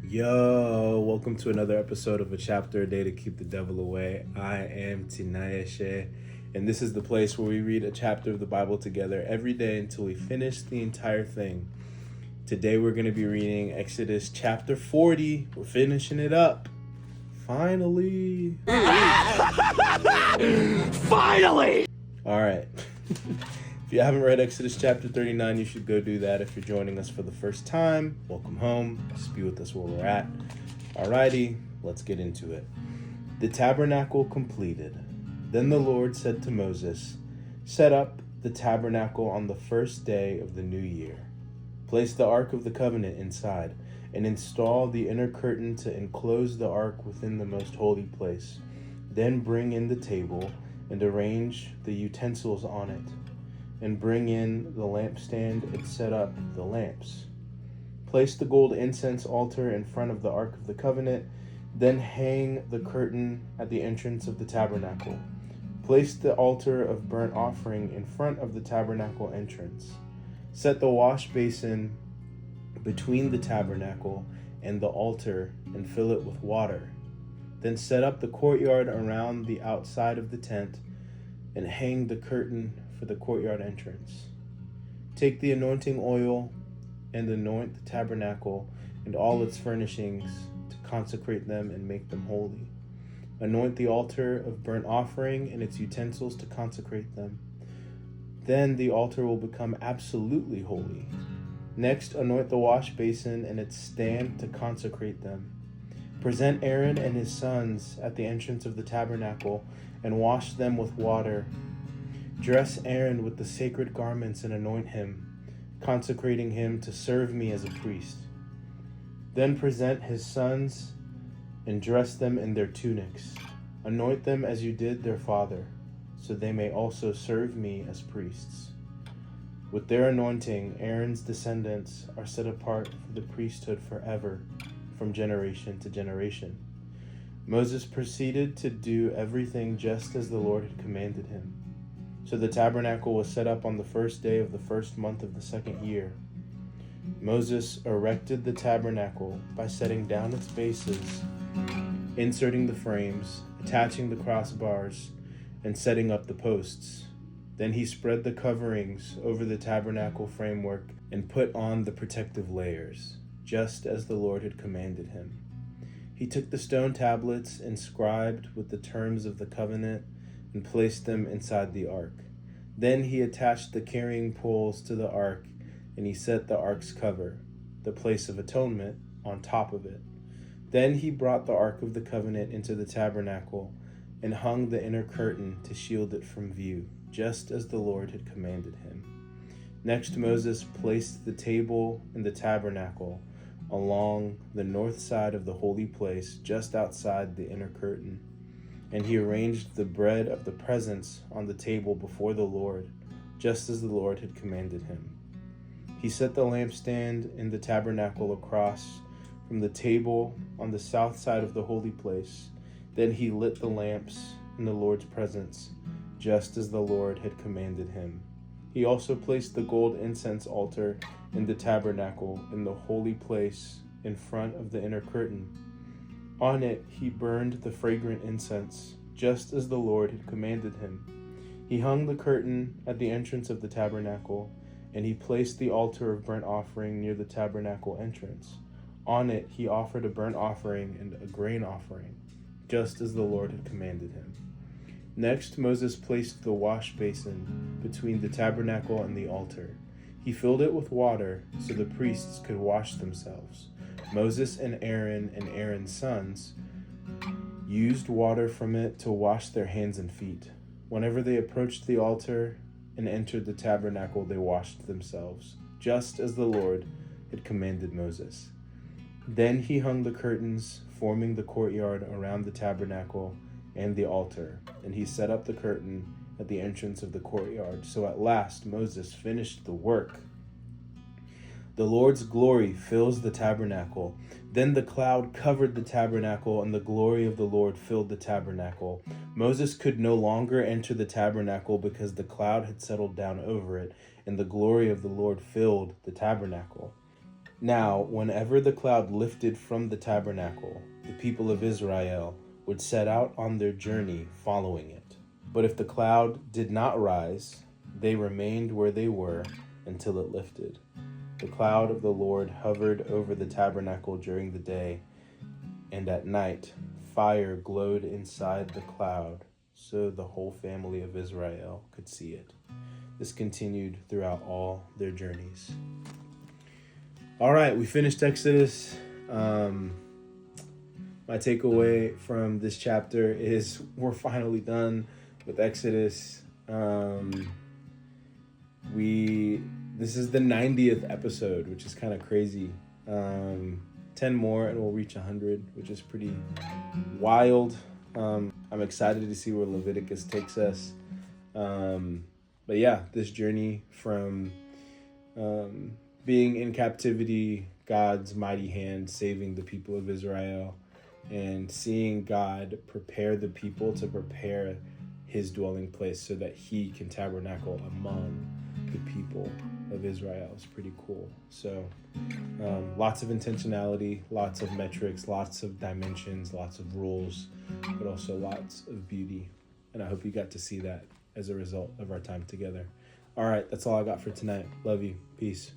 Yo, welcome to another episode of A Chapter a Day to Keep the Devil Away. I am Tinayeshe, and this is the place where we read a chapter of the Bible together every day until we finish the entire thing. Today we're going to be reading Exodus chapter 40. We're finishing it up. Finally. Finally! All right. If you haven't read Exodus chapter 39, you should go do that. If you're joining us for the first time, welcome home. Just be with us where we're at. Alrighty, let's get into it. The tabernacle completed. Then the Lord said to Moses, "Set up the tabernacle on the first day of the new year. Place the Ark of the Covenant inside, and install the inner curtain to enclose the Ark within the most holy place. Then bring in the table and arrange the utensils on it. And bring in the lampstand and set up the lamps. Place the gold incense altar in front of the Ark of the Covenant, then hang the curtain at the entrance of the tabernacle. Place the altar of burnt offering in front of the tabernacle entrance. Set the wash basin between the tabernacle and the altar and fill it with water. Then set up the courtyard around the outside of the tent and hang the curtain for the courtyard entrance. Take the anointing oil and anoint the tabernacle and all its furnishings to consecrate them and make them holy. Anoint the altar of burnt offering and its utensils to consecrate them. Then the altar will become absolutely holy. Next, anoint the wash basin and its stand to consecrate them. Present Aaron and his sons at the entrance of the tabernacle and wash them with water. Dress Aaron with the sacred garments and anoint him, consecrating him to serve me as a priest. Then present his sons and dress them in their tunics. Anoint them as you did their father, so they may also serve me as priests. With their anointing, Aaron's descendants are set apart for the priesthood forever, from generation to generation." Moses proceeded to do everything just as the Lord had commanded him. So the tabernacle was set up on the first day of the first month of the second year. Moses erected the tabernacle by setting down its bases, inserting the frames, attaching the crossbars, and setting up the posts. Then he spread the coverings over the tabernacle framework and put on the protective layers, just as the Lord had commanded him. He took the stone tablets inscribed with the terms of the covenant and placed them inside the ark. Then he attached the carrying poles to the ark, and he set the ark's cover, the place of atonement, on top of it. Then he brought the Ark of the Covenant into the tabernacle and hung the inner curtain to shield it from view, just as the Lord had commanded him. Next, Moses placed the table in the tabernacle along the north side of the holy place, just outside the inner curtain. And he arranged the bread of the presence on the table before the Lord, just as the Lord had commanded him. He set the lampstand in the tabernacle across from the table on the south side of the holy place. Then he lit the lamps in the Lord's presence, just as the Lord had commanded him. He also placed the gold incense altar in the tabernacle in the holy place in front of the inner curtain. On it he burned the fragrant incense, just as the Lord had commanded him. He hung the curtain at the entrance of the tabernacle, and he placed the altar of burnt offering near the tabernacle entrance. On it he offered a burnt offering and a grain offering, just as the Lord had commanded him. Next, Moses placed the wash basin between the tabernacle and the altar. He filled it with water so the priests could wash themselves. Moses and Aaron's sons used water from it to wash their hands and feet. Whenever they approached the altar and entered the tabernacle, they washed themselves, just as the Lord had commanded Moses. Then he hung the curtains forming the courtyard around the tabernacle and the altar, and he set up the curtain at the entrance of the courtyard. So at last Moses finished the work. The Lord's glory fills the tabernacle. Then the cloud covered the tabernacle, and the glory of the Lord filled the tabernacle. Moses could no longer enter the tabernacle because the cloud had settled down over it, and the glory of the Lord filled the tabernacle. Now, whenever the cloud lifted from the tabernacle, the people of Israel would set out on their journey following it. But if the cloud did not rise, they remained where they were until it lifted. The cloud of the Lord hovered over the tabernacle during the day, and at night fire glowed inside the cloud, so the whole family of Israel could see it. This continued throughout all their journeys. All right, we finished Exodus. My takeaway from this chapter is we're finally done with Exodus. This is the 90th episode, which is kind of crazy. 10 more and we'll reach 100, which is pretty wild. I'm excited to see where Leviticus takes us. But yeah, this journey from being in captivity, God's mighty hand saving the people of Israel, and seeing God prepare the people to prepare his dwelling place so that he can tabernacle among the people of Israel is pretty cool. So lots of intentionality, lots of metrics, lots of dimensions, lots of rules, but also lots of beauty. And I hope you got to see that as a result of our time together. All right, that's all I got for tonight. Love you. Peace.